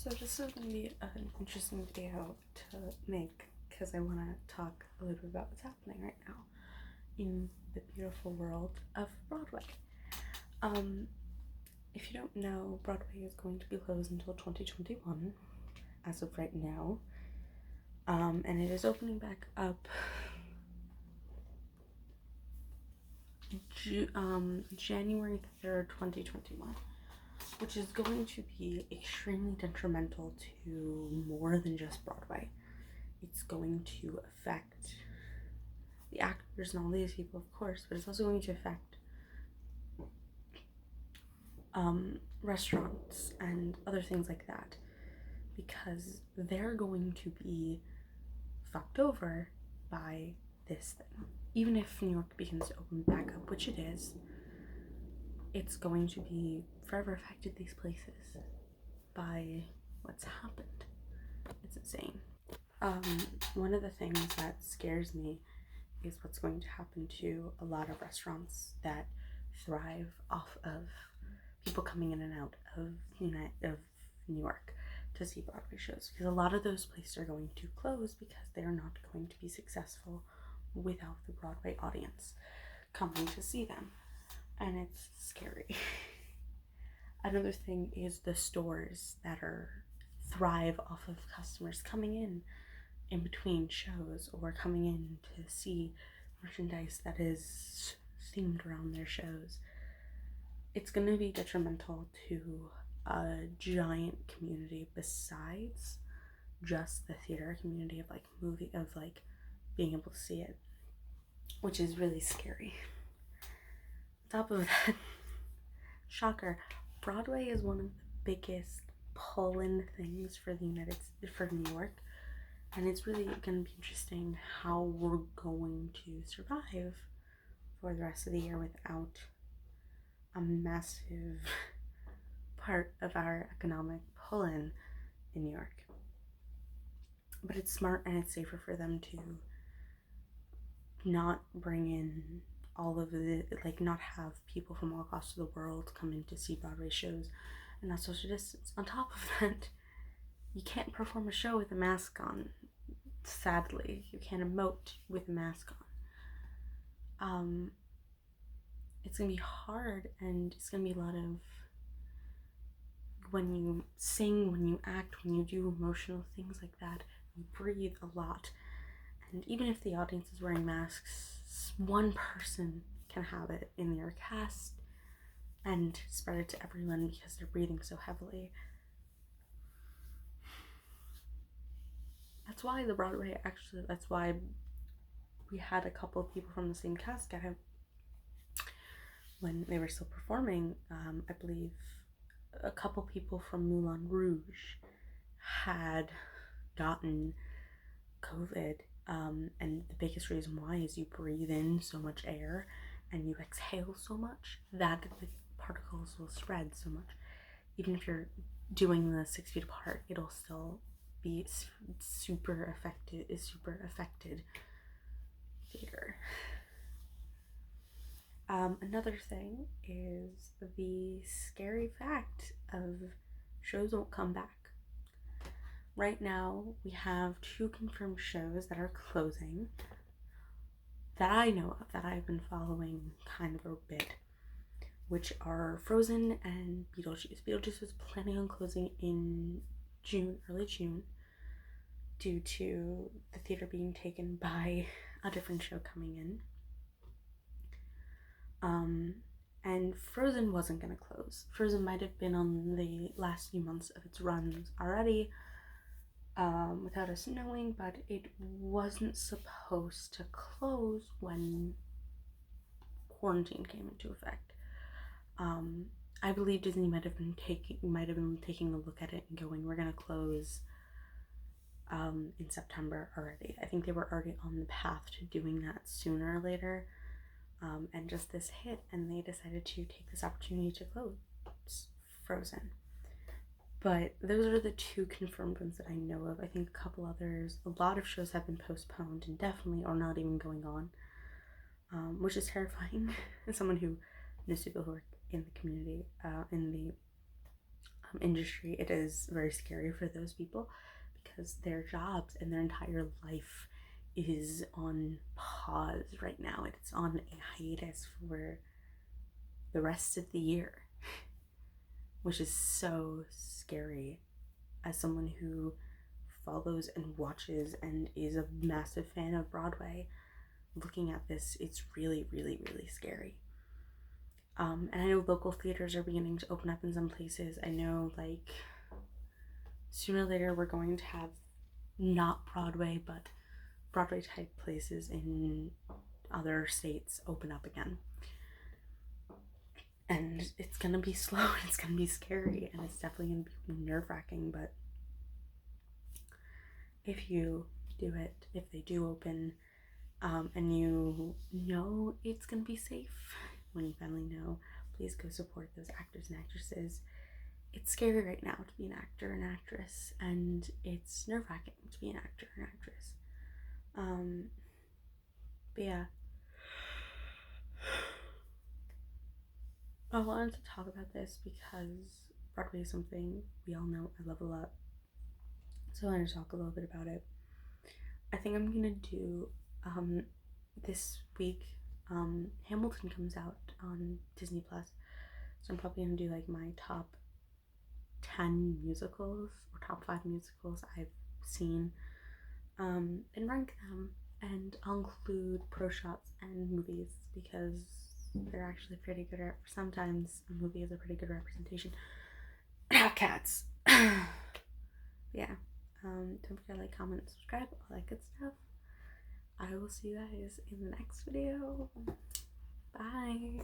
So this is going to be an interesting video to make because I want to talk a little bit about what's happening right now in the beautiful world of Broadway. If you don't know, Broadway is going to be closed until 2021 as of right now, and it is opening back up January 3rd, 2021. Which is going to be extremely detrimental to more than just Broadway. It's going to affect the actors and all these people, of course, but it's also going to affect restaurants and other things like that, because they're going to be fucked over by this thing. Even if New York begins to open back up, which it is, it's going to be forever affected these places by what's happened. It's insane. One of the things that scares me is what's going to happen to a lot of restaurants that thrive off of people coming in and out of New York to see Broadway shows, because a lot of those places are going to close because they are not going to be successful without the Broadway audience coming to see them. And it's scary. Another thing is the stores that thrive off of customers coming in between shows, or coming in to see merchandise that is themed around their shows. It's going to be detrimental to a giant community besides just the theater community of being able to see it, which is really scary. On top of that, shocker, Broadway is one of the biggest pull-in things for New York, and it's really going to be interesting how we're going to survive for the rest of the year without a massive part of our economic pull-in in New York. But it's smart and it's safer for them to not bring in all of the, not have people from all across the world come in to see Broadway shows and not social distance. On top of that, you can't perform a show with a mask on. Sadly, you can't emote with a mask on. It's gonna be hard, and it's gonna be a lot of, when you sing, when you act, when you do emotional things like that, you breathe a lot. And even if the audience is wearing masks, one person can have it in their cast and spread it to everyone because they're breathing so heavily. That's why that's why we had a couple of people from the same cast get out when they were still performing. I believe a couple people from Moulin Rouge had gotten COVID. And the biggest reason why is you breathe in so much air and you exhale so much that the particles will spread so much. Even if you're doing the 6 feet apart, it'll still be super affected theater. Another thing is the scary fact of shows won't come back. Right now, we have 2 confirmed shows that are closing that I know of, that I've been following kind of a bit, which are Frozen and Beetlejuice. Beetlejuice was planning on closing in early June, due to the theater being taken by a different show coming in. And Frozen wasn't going to close. Frozen might have been on the last few months of its runs already, without us knowing, but it wasn't supposed to close when quarantine came into effect. I believe Disney might have been taking a look at it and going, we're gonna close in September already. I think they were already on the path to doing that sooner or later, and just this hit, and they decided to take this opportunity to close Frozen. But those are the 2 confirmed ones that I know of. I think a couple others, a lot of shows have been postponed and definitely are not even going on, which is terrifying as someone who knows people who work in the community, in the industry, it is very scary for those people because their jobs and their entire life is on pause right now. It's on a hiatus for the rest of the year, which is so scary as someone who follows and watches and is a massive fan of Broadway. Looking at this, it's really, really, really scary. And I know local theaters are beginning to open up in some places. I know, like, sooner or later we're going to have not Broadway, but Broadway type places in other states open up again. And it's gonna be slow and it's gonna be scary and it's definitely gonna be nerve-wracking, but if you do it, if they do open, and you know it's gonna be safe, when you finally know, please go support those actors and actresses. It's scary right now to be an actor and actress, and it's nerve-wracking to be an actor and actress. But yeah, I wanted to talk about this because Broadway is something we all know I love a lot. So I want to talk a little bit about it. I think I'm gonna do this week. Hamilton comes out on Disney Plus, so I'm probably gonna do like my top 10 musicals or top 5 musicals I've seen, and rank them, and I'll include pro shots and movies because they're actually pretty good. Sometimes a movie is a pretty good representation. Cats. Yeah. Don't forget to like, comment, subscribe, all that good stuff. I will see you guys in the next video. Bye.